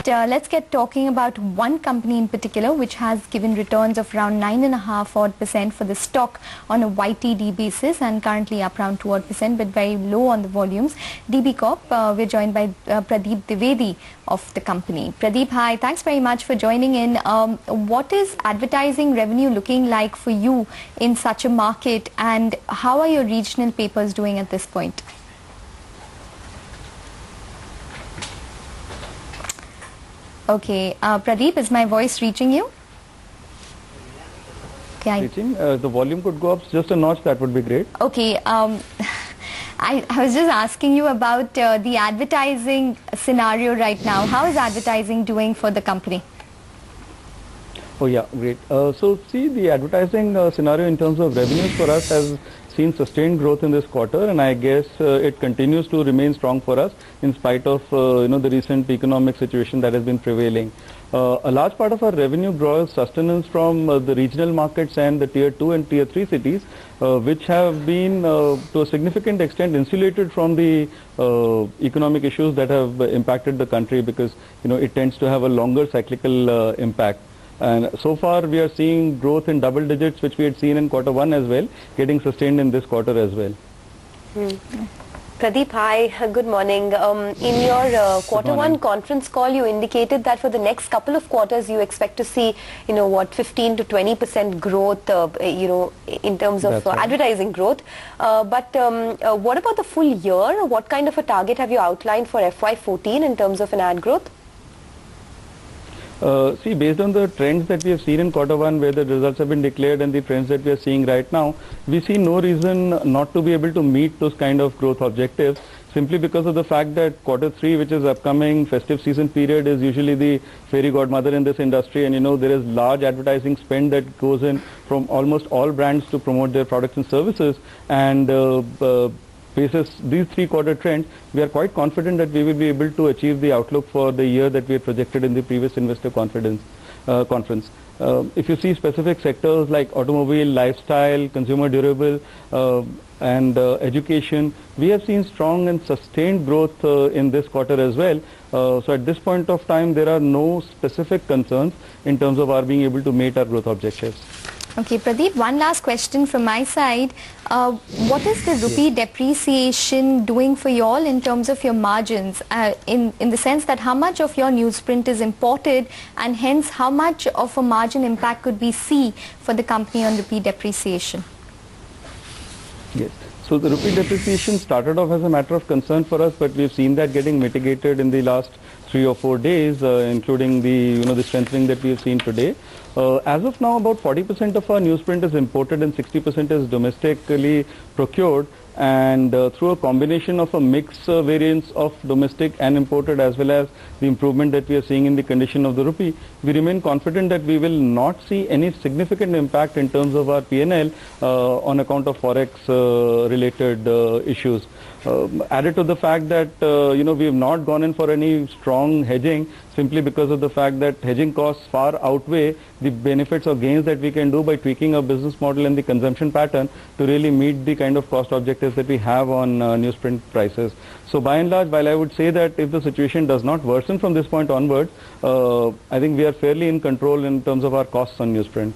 let's get talking about one company in particular which has given returns of around 9.5% for the stock on a YTD basis and currently up around 2% but very low on the volumes. DB Corp. We're joined by Pradeep Dwivedi of the company. Pradeep, hi. Thanks very much for joining in. What is advertising revenue looking like for you in such a market, and how are your regional papers doing at this point? Okay, Pradeep, is my voice reaching you? Okay, reaching. The volume could go up just a notch, that would be great. Okay, I was just asking you about the advertising scenario right now. How is advertising doing for the company? Oh yeah, great. So see, the advertising scenario in terms of revenues for us has seen sustained growth in this quarter, and I guess it continues to remain strong for us in spite of the recent economic situation that has been prevailing. A large part of our revenue draws sustenance from the regional markets and the tier 2 and tier 3 cities, which have been to a significant extent insulated from the economic issues that have impacted the country, because it tends to have a longer cyclical impact. And so far we are seeing growth in double digits, which we had seen in Q1 as well, getting sustained in this quarter as well. Pradeep, hi, good morning. In your Q1 conference call, you indicated that for the next couple of quarters you expect to see, 15 to 20% growth, in terms of advertising growth. But what about the full year? What kind of a target have you outlined for FY14 in terms of an ad growth? See, based on the trends that we have seen in Q1, where the results have been declared, and the trends that we are seeing right now, we see no reason not to be able to meet those kind of growth objectives, simply because of the fact that Q3, which is upcoming festive season period, is usually the fairy godmother in this industry, and there is large advertising spend that goes in from almost all brands to promote their products and services, and basis these 3-quarter trends, we are quite confident that we will be able to achieve the outlook for the year that we had projected in the previous investor conference. If you see specific sectors like automobile, lifestyle, consumer durable, and education, we have seen strong and sustained growth in this quarter as well. So at this point of time, there are no specific concerns in terms of our being able to meet our growth objectives. Okay, Pradeep, one last question from my side. What is the rupee depreciation doing for you all in terms of your margins, in the sense that how much of your newsprint is imported, and hence how much of a margin impact could we see for the company on rupee depreciation? Yes. So the rupee depreciation started off as a matter of concern for us, but we've seen that getting mitigated in the last 3 or 4 days, including the the strengthening that we have seen today. As of now, about 40% of our newsprint is imported and 60% is domestically procured, and through a combination of a mix variance of domestic and imported, as well as the improvement that we are seeing in the condition of the rupee, we remain confident that we will not see any significant impact in terms of our P&L on account of forex related issues. Added to the fact that we have not gone in for any strong hedging, simply because of the fact that hedging costs far outweigh the benefits or gains that we can do by tweaking our business model and the consumption pattern to really meet the kind of cost objectives that we have on newsprint prices. So by and large, while I would say that if the situation does not worsen from this point onwards, I think we are fairly in control in terms of our costs on newsprint.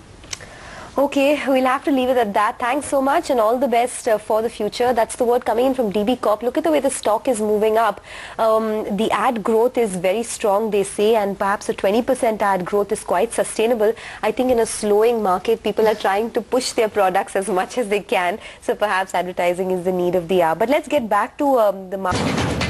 Okay, we'll have to leave it at that. Thanks so much and all the best for the future. That's the word coming in from DB Corp. Look at the way the stock is moving up. The ad growth is very strong, they say, and perhaps a 20% ad growth is quite sustainable. I think in a slowing market, people are trying to push their products as much as they can. So perhaps advertising is the need of the hour. But let's get back to the market.